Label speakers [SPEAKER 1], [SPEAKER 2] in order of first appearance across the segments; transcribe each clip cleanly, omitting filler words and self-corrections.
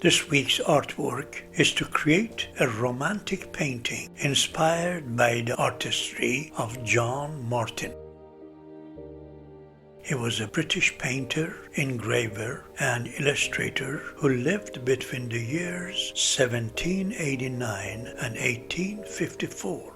[SPEAKER 1] This week's artwork is to create a romantic painting inspired by the artistry of John Martin. He was a British painter, engraver, and illustrator who lived between the years 1789 and 1854.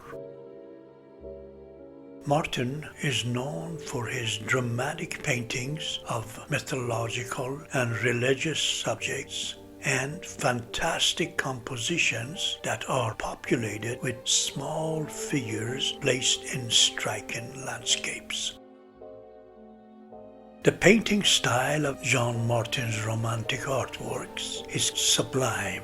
[SPEAKER 1] Martin is known for his dramatic paintings of mythological and religious subjects and fantastic compositions that are populated with small figures placed in striking landscapes. The painting style of John Martin's romantic artworks is sublime.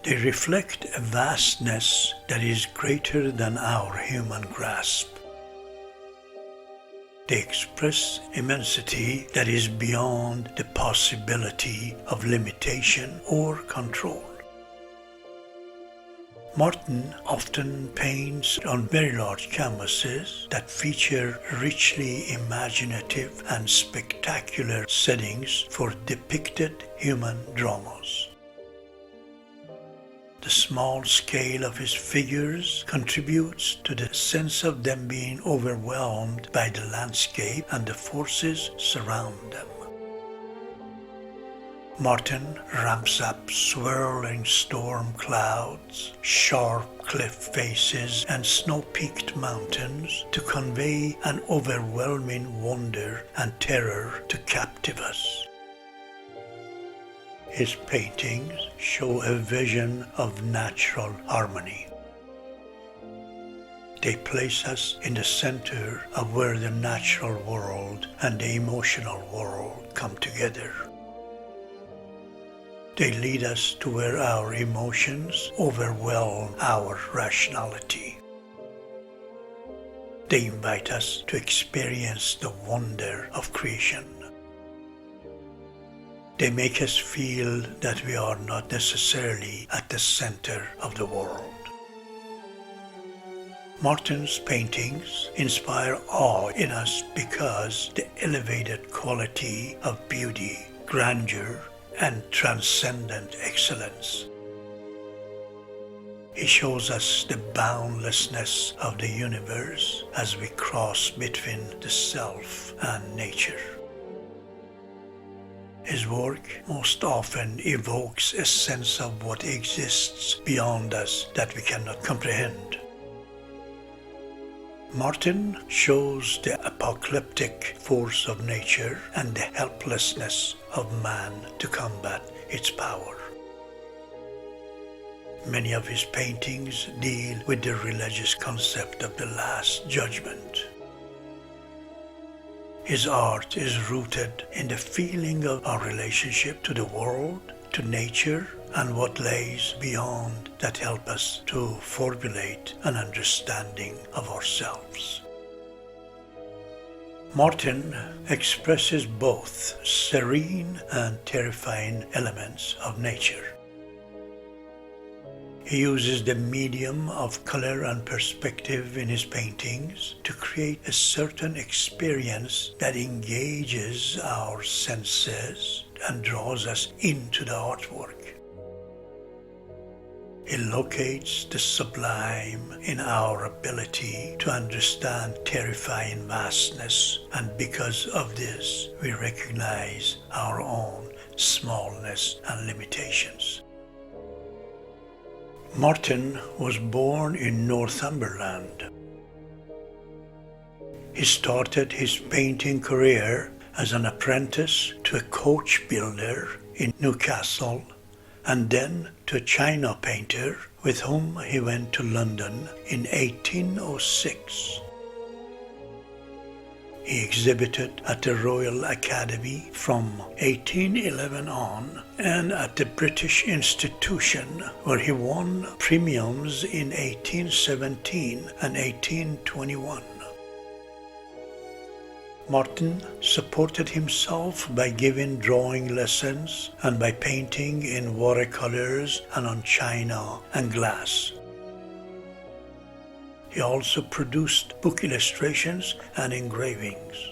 [SPEAKER 1] They reflect a vastness that is greater than our human grasp. They express immensity that is beyond the possibility of limitation or control. Martin often paints on very large canvases that feature richly imaginative and spectacular settings for depicted human dramas. The small scale of his figures contributes to the sense of them being overwhelmed by the landscape and the forces surround them. Martin ramps up swirling storm clouds, sharp cliff faces, and snow-peaked mountains to convey an overwhelming wonder and terror to captive us. His paintings show a vision of natural harmony. They place us in the center of where the natural world and the emotional world come together. They lead us to where our emotions overwhelm our rationality. They invite us to experience the wonder of creation. They make us feel that we are not necessarily at the center of the world. Martin's paintings inspire awe in us because the elevated quality of beauty, grandeur, and transcendent excellence. He shows us the boundlessness of the universe as we cross between the self and nature. His work most often evokes a sense of what exists beyond us that we cannot comprehend. Martin shows the apocalyptic force of nature and the helplessness of man to combat its power. Many of his paintings deal with the religious concept of the Last Judgment. His art is rooted in the feeling of our relationship to the world, to nature, and what lays beyond that help us to formulate an understanding of ourselves. Martin expresses both serene and terrifying elements of nature. He uses the medium of color and perspective in his paintings to create a certain experience that engages our senses and draws us into the artwork. He locates the sublime in our ability to understand terrifying vastness, and because of this, we recognize our own smallness and limitations. Martin was born in Northumberland. He started his painting career as an apprentice to a coach builder in Newcastle and then to a china painter with whom he went to London in 1806. He exhibited at the Royal Academy from 1811 on and at the British Institution, where he won premiums in 1817 and 1821. Martin supported himself by giving drawing lessons and by painting in watercolors and on china and glass. He also produced book illustrations and engravings.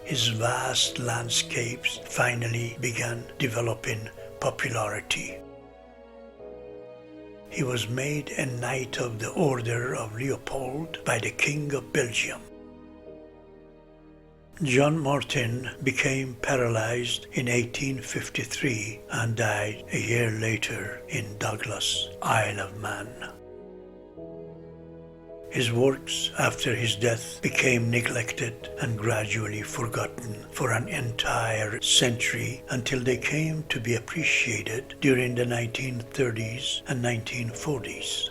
[SPEAKER 1] his vast landscapes finally began developing popularity. He was made a Knight of the Order of Leopold by the King of Belgium. John Martin became paralyzed in 1853 and died a year later in Douglas, Isle of Man. His works after his death became neglected and gradually forgotten for an entire century until they came to be appreciated during the 1930s and 1940s.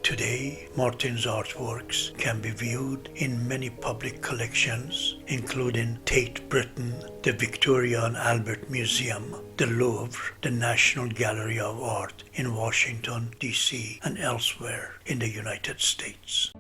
[SPEAKER 1] Today, Martin's artworks can be viewed in many public collections, including Tate Britain, the Victoria and Albert Museum, the Louvre, the National Gallery of Art in Washington, D.C., and elsewhere in the United States.